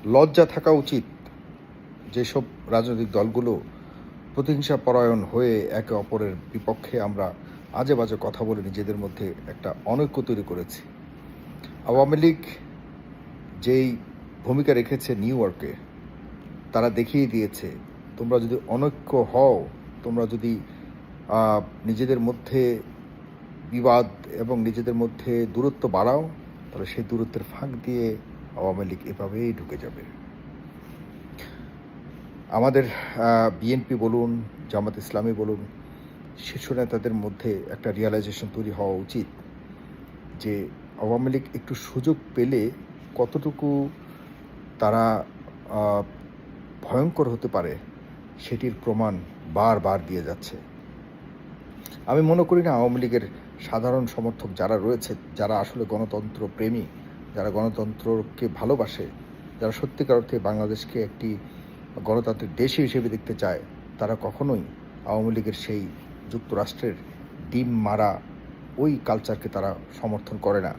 লজ্জা থাকা উচিত যেসব রাজনৈতিক দলগুলো প্রতিহিংসা পরায়ণ হয়ে একে অপরের বিপক্ষে আমরা আজে বাজে কথা বলে নিজেদের মধ্যে একটা অনৈক্য তৈরি করেছি। আওয়ামী লীগ যেই ভূমিকা রেখেছে নিউ ইয়র্কে, তারা দেখিয়ে দিয়েছে তোমরা যদি অনৈক্য হও, তোমরা যদি নিজেদের মধ্যে বিবাদ এবং নিজেদের মধ্যে দূরত্ব বাড়াও, তাহলে সেই দূরত্বের ফাঁক দিয়ে আওয়ামী লীগ এভাবেই ঢুকে যাবে। আমাদের বিএনপি বলুন, জামাত ইসলামী বলুন, শীর্ষ নেতাদের মধ্যে একটা রিয়ালাইজেশন তৈরি হওয়া উচিত যে আওয়ামী লীগ একটু সুযোগ পেলে কতটুকু তারা ভয়ঙ্কর হতে পারে সেটির প্রমাণ বারবার দিয়ে যাচ্ছে। আমি মনে করি না আওয়ামী লীগের সাধারণ সমর্থক যারা রয়েছে, যারা আসলে গণতন্ত্র প্রেমী, যারা গণতন্ত্রকে ভালোবাসে, যারা সত্যিকার অর্থে বাংলাদেশকে একটি গণতান্ত্রিক দেশ হিসেবে দেখতে চায়, তারা কখনোই আওয়ামী লীগের সেই যুক্তরাষ্ট্রের ডিম মারা ওই কালচারকে তারা সমর্থন করে না।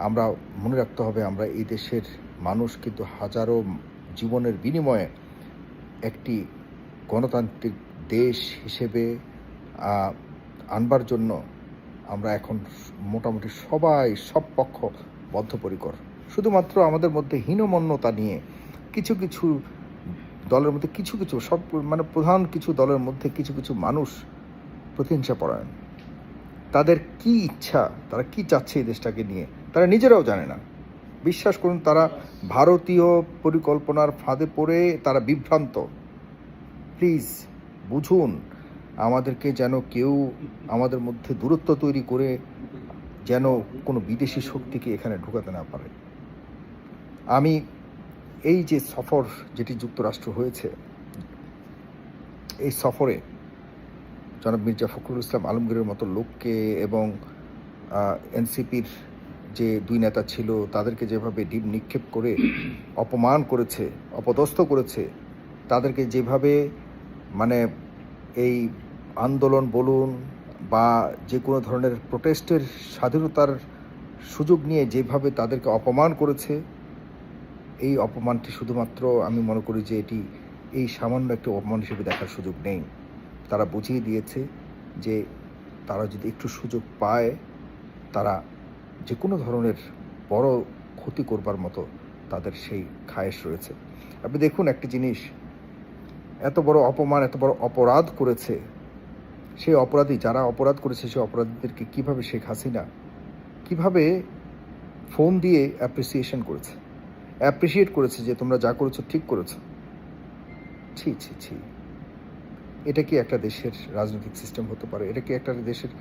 আমরা মনে রাখতে হবে, আমরা এই দেশের মানুষ কিন্তু হাজারো জীবনের বিনিময়ে একটি গণতান্ত্রিক দেশ হিসেবে আনবার জন্য আমরা এখন মোটামুটি সব পক্ষ বদ্ধপরিকর। শুধুমাত্র আমাদের মধ্যে হীনমন্যতা নিয়ে কিছু কিছু দলের মধ্যে কিছু প্রধান কিছু দলের মধ্যে কিছু কিছু মানুষ প্রতিহিংসা পরায়ণ। তাদের কি ইচ্ছা, তারা কি চাচ্ছে এই দেশটাকে নিয়ে, তারা নিজেরাও জানে না। বিশ্বাস করুন, তারা ভারতীয় পরিকল্পনার ফাঁদে পড়ে তারা বিভ্রান্ত। প্লিজ বুঝুন, আমাদেরকে যেন কেউ আমাদের মধ্যে দূরত্ব তৈরি করে যেন কোনো বিদেশি শক্তিকে এখানে ঢুকাতে না পারে। আমি এই যে সফর যেটি যুক্তরাষ্ট্র হয়েছে, এই সফরে জনাব মির্জা ফখরুল ইসলাম আলমগীরের মতো লোককে এবং এনসিপির যে দুই নেতা ছিল তাদেরকে যেভাবে ডিম নিক্ষেপ করে অপমান করেছে, অপদস্থ করেছে, তাদেরকে যেভাবে এই আন্দোলন বলুন বা যে কোনো ধরনের প্রোটেস্টের স্বাধীনতার সুযোগ নিয়ে যেভাবে তাদেরকে অপমান করেছে, এই অপমানটি শুধুমাত্র আমি মনে করি যে এটি এই সামান্য একটি অপমান হিসেবে দেখার সুযোগ নেই। তারা বুঝিয়ে দিয়েছে যে তারা যদি একটু সুযোগ পায়, তারা যে কোনো ধরনের বড় ক্ষতি করবার মতো তাদের সেই খায়েশ রয়েছে। আপনি দেখুন একটি জিনিস, এত বড় অপমান, এত বড় অপরাধ করেছে, সেই অপরাধী যারা অপরাধ করেছে সেই অপরাধীদেরকে কীভাবে শেখ হাসিনা কীভাবে ফোন দিয়ে অ্যাপ্রিসিয়েট করেছে যে তোমরা যা করেছো ঠিক করেছো। ছি ছি ছি, এটা কি একটা দেশের রাজনৈতিক সিস্টেম হতে পারে? এটা কি একটা দেশের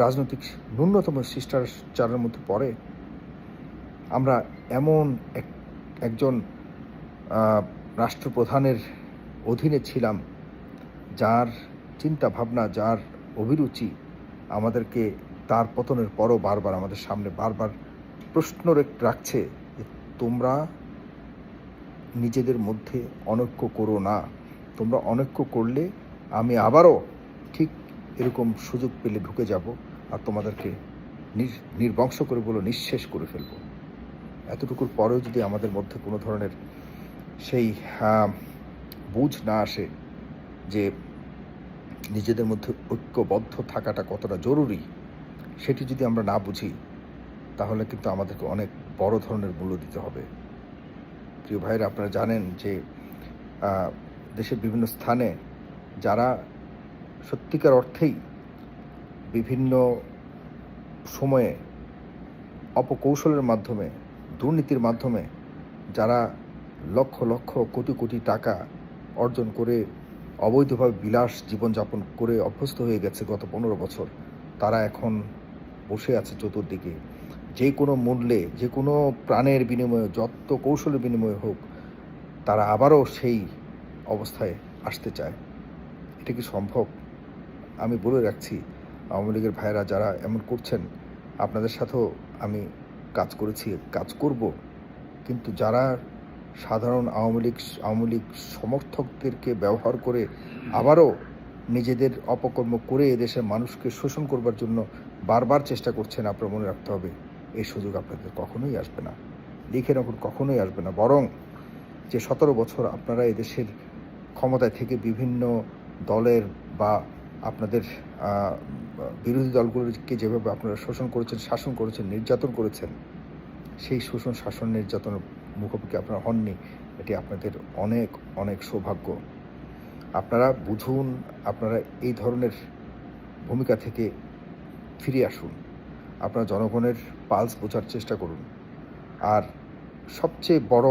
রাজনৈতিক ন্যূনতম শিষ্টাচারের মধ্যে পড়ে? আমরা এমন একজন রাষ্ট্রপ্রধানের অধীনে ছিলাম যার চিন্তা ভাবনা, যার অভিরুচি আমাদেরকে তার পতনের পরও বারবার আমাদের সামনে প্রশ্ন রাখছে যে তোমরা নিজেদের মধ্যে অনৈক্য করো না, তোমরা অনৈক্য করলে আমি আবারও ঠিক এরকম সুযোগ পেলে ঢুকে যাব আর তোমাদেরকে নির্বংশ করে নিঃশেষ করে ফেলব। এতটুকুর পরেও যদি আমাদের মধ্যে কোনো ধরনের সেই বুঝ না আসে যে নিজেদের মধ্যে ঐক্যবদ্ধ থাকাটা কতটা জরুরি, সেটি যদি আমরা না বুঝি, তাহলে কিন্তু আমাদেরকে অনেক বড় ধরনের মূল্য দিতে হবে। প্রিয় ভাইরা, আপনারা জানেন যে দেশের বিভিন্ন স্থানে যারা সত্যিকার অর্থেই বিভিন্ন সময়ে অপকৌশলের মাধ্যমে, দুর্নীতির মাধ্যমে যারা লক্ষ লক্ষ কোটি কোটি টাকা অর্জন করে অবৈধভাবে বিলাস জীবনযাপন করে অভ্যস্ত হয়ে গেছে গত 15 বছর, তারা এখন বসে আছে চতুর্দিকে। যে কোনো মূল্যে, যে কোনো প্রাণের বিনিময়ে, যত কৌশলের বিনিময়ে হোক, তারা আবারও সেই অবস্থায় আসতে চায়। এটা কি সম্ভব? আমি বলে রাখছি, আওয়ামী লীগের ভাইয়েরা যারা এমন করছেন, আপনাদের সাথেও আমি কাজ করেছি, কাজ করব, কিন্তু যারা সাধারণ আওয়ামী লীগ সমর্থকদেরকে ব্যবহার করে আবারও নিজেদের অপকর্ম করে এদেশের মানুষকে শোষণ করবার জন্য বারবার চেষ্টা করছেন, আপনার মনে রাখতে হবে এই সুযোগ আপনাদের কখনোই আসবে না, লিখে রাখুন, কখনোই আসবে না। বরং যে 17 বছর আপনারা এদেশের ক্ষমতায় থেকে বিভিন্ন দলের বা আপনাদের বিরোধী দলগুলোকে যেভাবে আপনারা শোষণ করেছেন, শাসন করেছেন, নির্যাতন করেছেন, সেই শোষণ, শাসন, নির্যাতনের মুখোমুখি আপনারা হননি। এটি আপনাদের অনেক অনেক সৌভাগ্য। আপনারা বুঝুন, আপনারা এই ধরনের ভূমিকা থেকে ফিরে আসুন। আপনারা জনগণের পালস বোঝার চেষ্টা করুন। আর সবচেয়ে বড়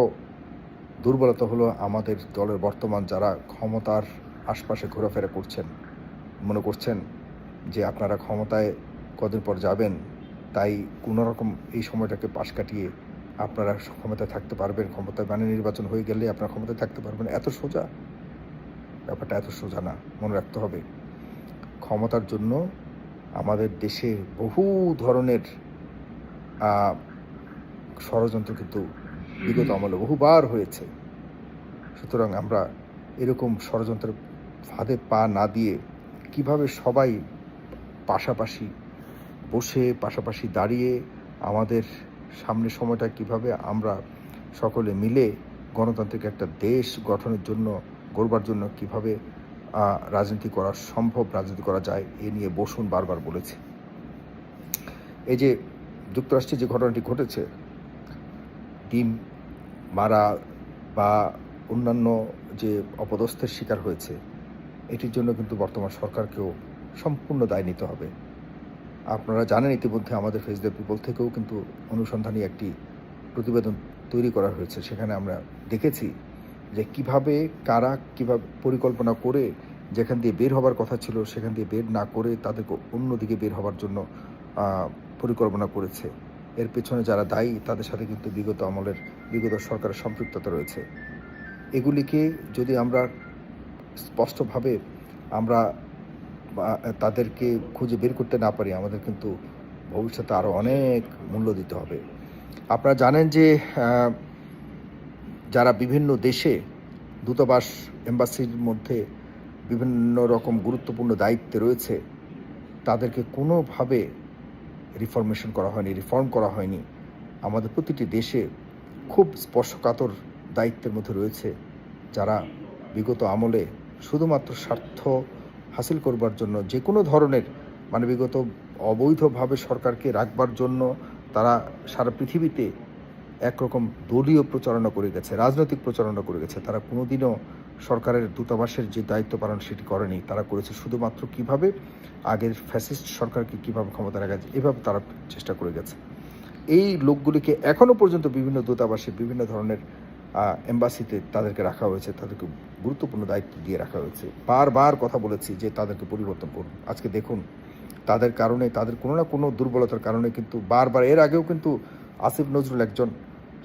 দুর্বলতা হলো আমাদের দলের বর্তমান যারা ক্ষমতার আশপাশে ঘোরাফেরা করছেন, মনে করছেন যে আপনারা ক্ষমতায় কদিন পর যাবেন, তাই কোনোরকম এই সময়টাকে পাশ কাটিয়ে আপনারা ক্ষমতায় থাকতে পারবেন, ক্ষমতায় মানে নির্বাচন হয়ে গেলে আপনারা ক্ষমতায় থাকতে পারবেন। এত সোজা ব্যাপারটা, এত সোজা না। মনে রাখতে হবে, ক্ষমতার জন্য আমাদের দেশে বহু ধরনের ষড়যন্ত্র কিন্তু বিগত আমলে বহুবার হয়েছে। সুতরাং আমরা এরকম ষড়যন্ত্রের ফাঁদে পা না দিয়ে কিভাবে সবাই পাশাপাশি বসে, পাশাপাশি দাঁড়িয়ে আমাদের সামনের সময়টা কিভাবে আমরা সকলে মিলে গণতান্ত্রিক একটা দেশ গঠনের জন্য, গড়বার জন্য কিভাবে রাজনীতি করা সম্ভব, রাজনীতি করা যায়, এ নিয়ে বসুন বারবার বলেছি। এই যে যুক্তরাষ্ট্রে যে ঘটনাটি ঘটেছে, ডিম মারা বা অন্যান্য যে অপদস্থের শিকার হয়েছে, এটির জন্য কিন্তু বর্তমান সরকারকেও সম্পূর্ণ দায় নিতে হবে। আপনারা জানেন ইতিমধ্যে আমাদের ফেস দ্য পিপল থেকেও কিন্তু অনুসন্ধানী একটি প্রতিবেদন তৈরি করা হয়েছে। সেখানে আমরা দেখেছি যে কিভাবে কারা কিভাবে পরিকল্পনা করে যেখান দিয়ে বের হবার কথা ছিল সেখান দিয়ে বের না করে তাদেরকে অন্যদিকে বের হবার জন্য পরিকল্পনা করেছে। এর পেছনে যারা দায়ী তাদের সাথে কিন্তু বিগত সরকারের সম্পৃক্ততা রয়েছে। এগুলিকে যদি আমরা স্পষ্টভাবে আমরা তাদেরকে খুঁজে বের করতে না পারি, আমাদের কিন্তু ভবিষ্যতে আরও অনেক মূল্য দিতে হবে। আপনারা জানেন যে যারা বিভিন্ন দেশে দূতাবাস, এম্বাসির মধ্যে বিভিন্ন রকম গুরুত্বপূর্ণ দায়িত্বে রয়েছে, তাদেরকে কোনোভাবে রিফর্ম করা হয়নি। আমাদের প্রতিটি দেশে খুব স্পর্শকাতর দায়িত্বের মধ্যে রয়েছে, যারা বিগত আমলে শুধুমাত্র স্বার্থ হাসিল করবার জন্য যে কোনো ধরনের বিগত অবৈধভাবে সরকারকে রাখবার জন্য তারা সারা পৃথিবীতে একরকম দলীয় প্রচারণা করে গেছে, রাজনৈতিক প্রচারণা করে গেছে। তারা কোনোদিনও সরকারের দূতাবাসের যে দায়িত্ব পালন সেটি করেনি। তারা করেছে শুধুমাত্র কিভাবে আগের ফ্যাসিস্ট সরকারকে কিভাবে ক্ষমতা রাখা যায়, এভাবে তারা চেষ্টা করে গেছে। এই লোকগুলিকে এখনও পর্যন্ত বিভিন্ন দূতাবাসে, বিভিন্ন ধরনের এম্বাসিতে তাদেরকে রাখা হয়েছে, তাদেরকে গুরুত্বপূর্ণ দায়িত্ব দিয়ে রাখা হয়েছে। বারবার কথা বলেছি যে তাদেরকে পরিবর্তন করুন। আজকে দেখুন, তাদের কারণে, তাদের কোনো না কোনো দুর্বলতার কারণে কিন্তু বারবার, এর আগেও কিন্তু আসিফ নজরুল একজন,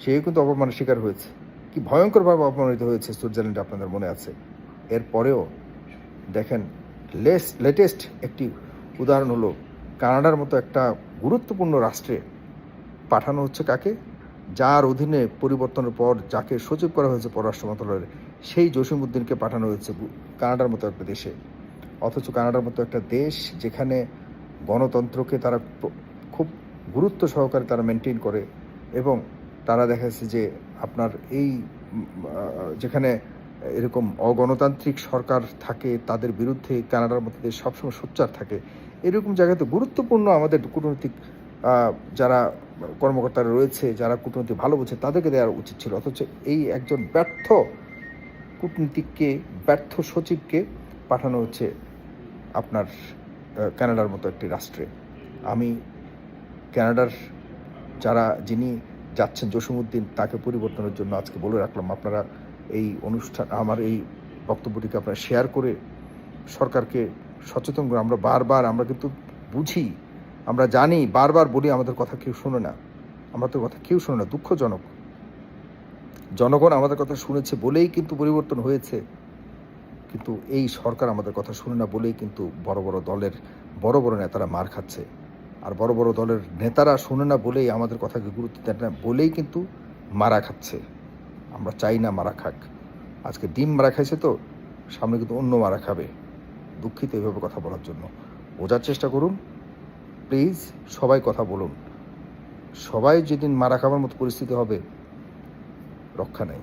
সেও কিন্তু অপমানের শিকার হয়েছে। কি ভয়ঙ্করভাবে অপমানিত হয়েছে সুইজারল্যান্ডে, আপনাদের মনে আছে। এরপরেও দেখেন, লেটেস্ট একটি উদাহরণ হলো কানাডার মতো একটা গুরুত্বপূর্ণ রাষ্ট্রে পাঠানো হচ্ছে কাকে, যার অধীনে পরিবর্তনের পর যাকে সচিব করা হয়েছে পররাষ্ট্র মন্ত্রণালয়ের, সেই জসিমউদ্দিনকে পাঠানো হয়েছে কানাডার মতো একটা দেশে। অথচ কানাডার মতো একটা দেশ যেখানে গণতন্ত্রকে তারা খুব গুরুত্ব সহকারে তারা মেনটেন করে, এবং তারা দেখা যাচ্ছে যে আপনার এই যেখানে এরকম অগণতান্ত্রিক সরকার থাকে তাদের বিরুদ্ধে কানাডার মতো দেশ সবসময় সোচ্চার থাকে। এরকম জায়গাতে গুরুত্বপূর্ণ আমাদের কূটনৈতিক যারা কর্মকর্তারা রয়েছে, যারা কূটনীতি ভালো বোঝে, তাদেরকে দেওয়া উচিত ছিল। অথচ এই একজন ব্যর্থ কূটনীতিককে, ব্যর্থ সচিবকে পাঠানো হচ্ছে আপনার কানাডার মতো একটি রাষ্ট্রে। আমি কানাডার যিনি যাচ্ছেন জসিমউদ্দিন, তাকে পরিবর্তনের জন্য আজকে বলে রাখলাম, আপনারা এই আমার এই বক্তব্যটিকে আপনারা শেয়ার করে সরকারকে সচেতন করে। আমরা কিন্তু বুঝি, আমরা জানি, বারবার বলি, আমাদের কথা কেউ শোনে না। আমাদের কথা কেউ শোনে না, দুঃখজনক। জনগণ আমাদের কথা শুনেছে বলেই কিন্তু পরিবর্তন হয়েছে, কিন্তু এই সরকার আমাদের কথা শুনে না বলেই কিন্তু বড় বড় দলের বড় বড় নেতারা মার খাচ্ছে। আর বড় বড় দলের নেতারা শুনে না বলেই, আমাদের কথাকে গুরুত্ব দেন না বলেই কিন্তু মারা খাচ্ছে। আমরা চাই না মারা খাক। আজকে ডিম মারা খাইছে, তো সামনে কিন্তু অন্য মারা খাবে। দুঃখিত এইভাবে কথা বলার জন্য। বোঝার চেষ্টা করুন প্লিজ, সবাই কথা বলুন। সবাই যেদিন মারা খাবার মতো পরিস্থিতি হবে, রক্ষা নেই।